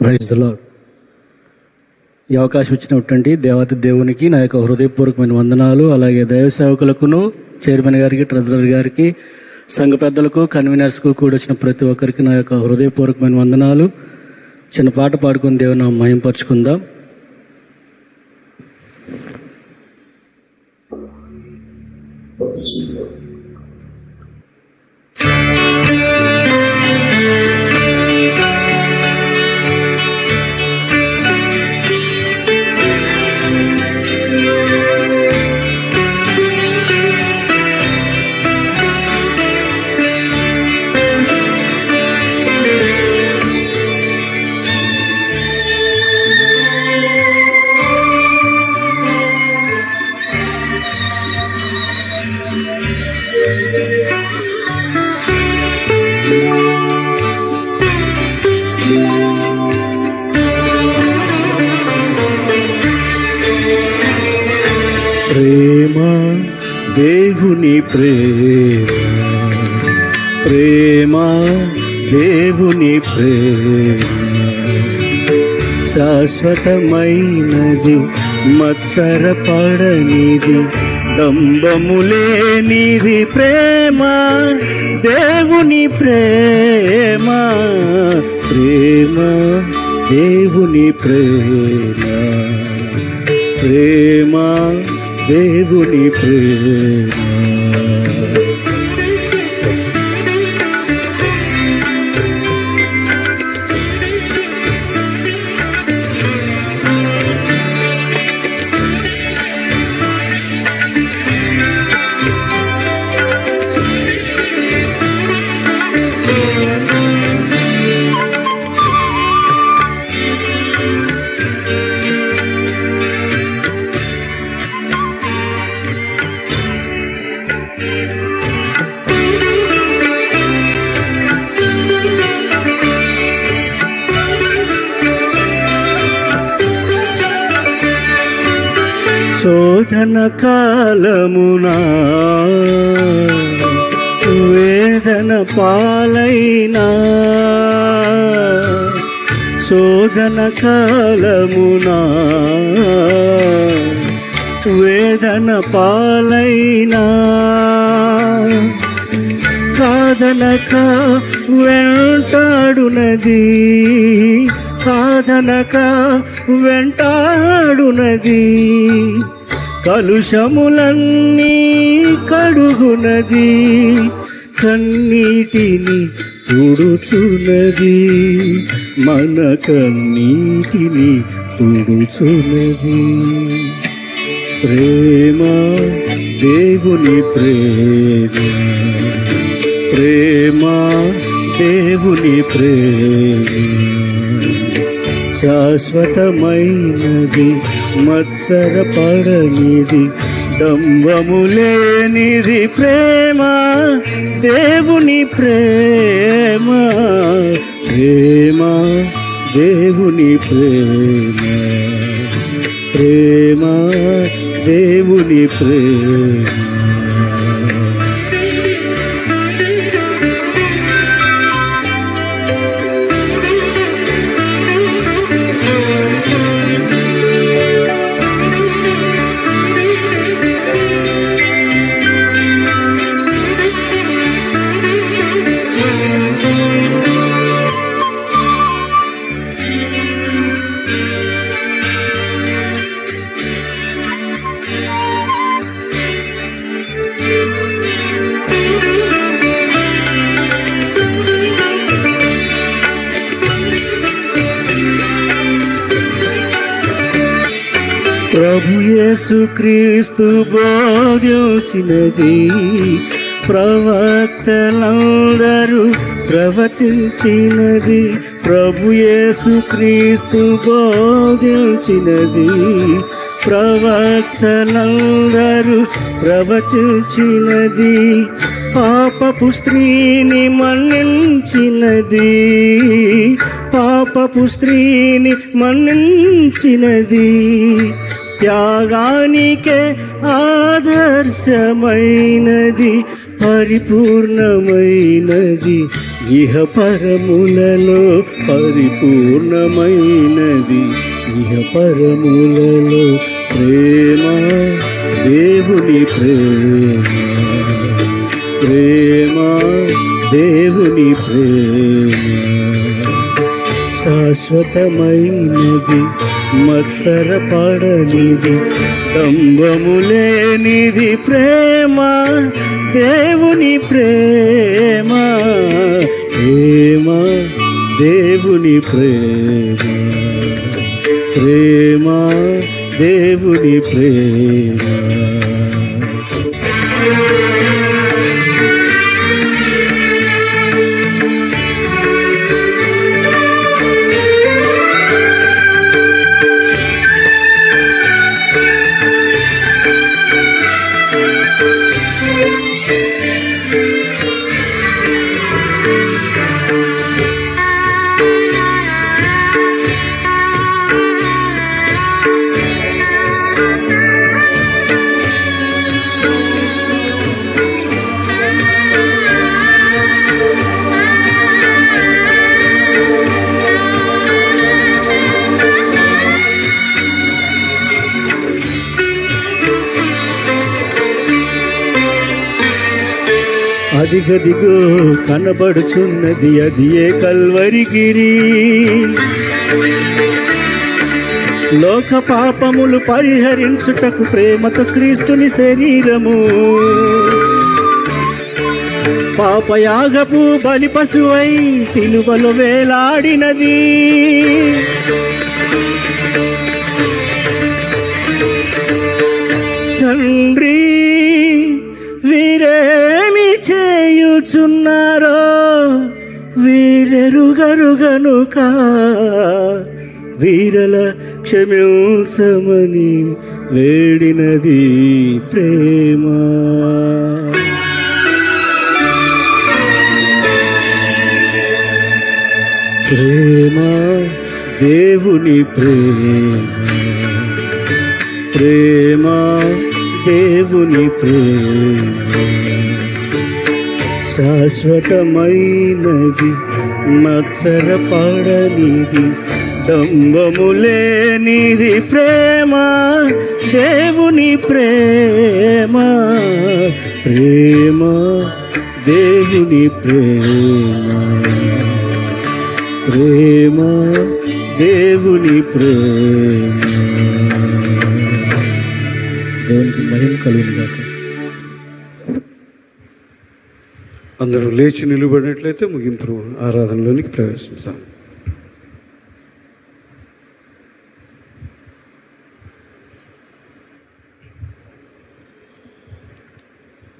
Praise the lord. ఈ అవకాశం ఇచ్చినటువంటి దేవత దేవునికి నా యొక్క హృదయపూర్వకమైన వందనాలు. అలాగే దైవ సేవకులకును, చైర్మన్ గారికి, ట్రెజరర్ గారికి, సంఘ పెద్దలకు, కన్వీనర్స్కు కూడా వచ్చిన ప్రతి ఒక్కరికి నా యొక్క హృదయపూర్వకమైన వందనాలు. చిన్న పాట పాడుకుని దేవుని మహింపరచుకుందాం. ప్రేమ దేవుని ప్రేమ, ప్రేమ దేవుని ప్రేమ శాశ్వతమైనది, మత్సరపడనిది, డంబములేనిది. ప్రేమ దేవుని ప్రేమ, ప్రేమ దేవుని ప్రేమ, ప్రేమ దేవుని ప్రేమ. శోధన కాలమునా వేదన పాలైనా, శోధన కాలమునా వేదన పాలైనా, కాదనక వెంటాడునది, కాదనక వెంటాడునది, కలుషములన్నీ కడుగునది, కన్నీటిని తుడుచునది, మన కన్నీటిని తుడుచునది. ప్రేమ దేవుని ప్రేమ, ప్రేమ దేవుని ప్రేమ శాశ్వతమైనది, మత్సరపడనిది, డంబములేనిది. ప్రేమ దేవుని ప్రేమ, ప్రేమ దేవుని ప్రేమ, ప్రేమ దేవుని ప్రేమ. ప్రభు యేసుక్రీస్తు బోధించినది, ప్రవక్తలందరూ ప్రవచించినది. ప్రభు యేసుక్రీస్తు బోధించినది, ప్రవక్తలందరూ ప్రవచించినది. పాపపు స్త్రీని మన్నించినది, పాపపు స్త్రీని మన్నించినది. త్యాగానికే ఆదర్శమైనది, పరిపూర్ణమైనది ఇహ పరములలో పరిపూర్ణమైనది, ఇహ పరములలో ప్రేమ, దేవుని ప్రేమ, ప్రేమ, దేవుని ప్రేమ. శాశ్వతమైనది, మత్సరపడనిది, డంబములేనిది ప్రేమ, దేవుని ప్రేమ, ప్రేమ, దేవుని ప్రేమ, ప్రేమ, దేవుని ప్రేమ. అదిగదిగో కనబడుచున్నది, అది ఏ కల్వరిగిరి. లోక పాపములు పరిహరించుటకు ప్రేమతో క్రీస్తుని శరీరము, పాపయాగపు బలి పశువై సిలువలో వేలాడినది. తండ్రి వీరేమి చేయుచున్నారో వీరెరుగరుగనుక, వీరల క్షమించమని వేడినది ప్రేమ. ప్రేమ, దేవుని ప్రేమ, ప్రేమ, దేవుని ప్రేమ. శాశ్వతమైనది, మత్సరపడనిది, డంబములేనిది ప్రేమ, దేవుని ప్రేమ, ప్రేమ, దేవుని ప్రేమ, ప్రేమ, దేవుని ప్రేమ. దేవునికి మహిమ కలుగును గాక. అందరూ లేచి నిలబడినట్లయితే ముగింపు ఆరాధనలోనికి ప్రవేశిస్తాం.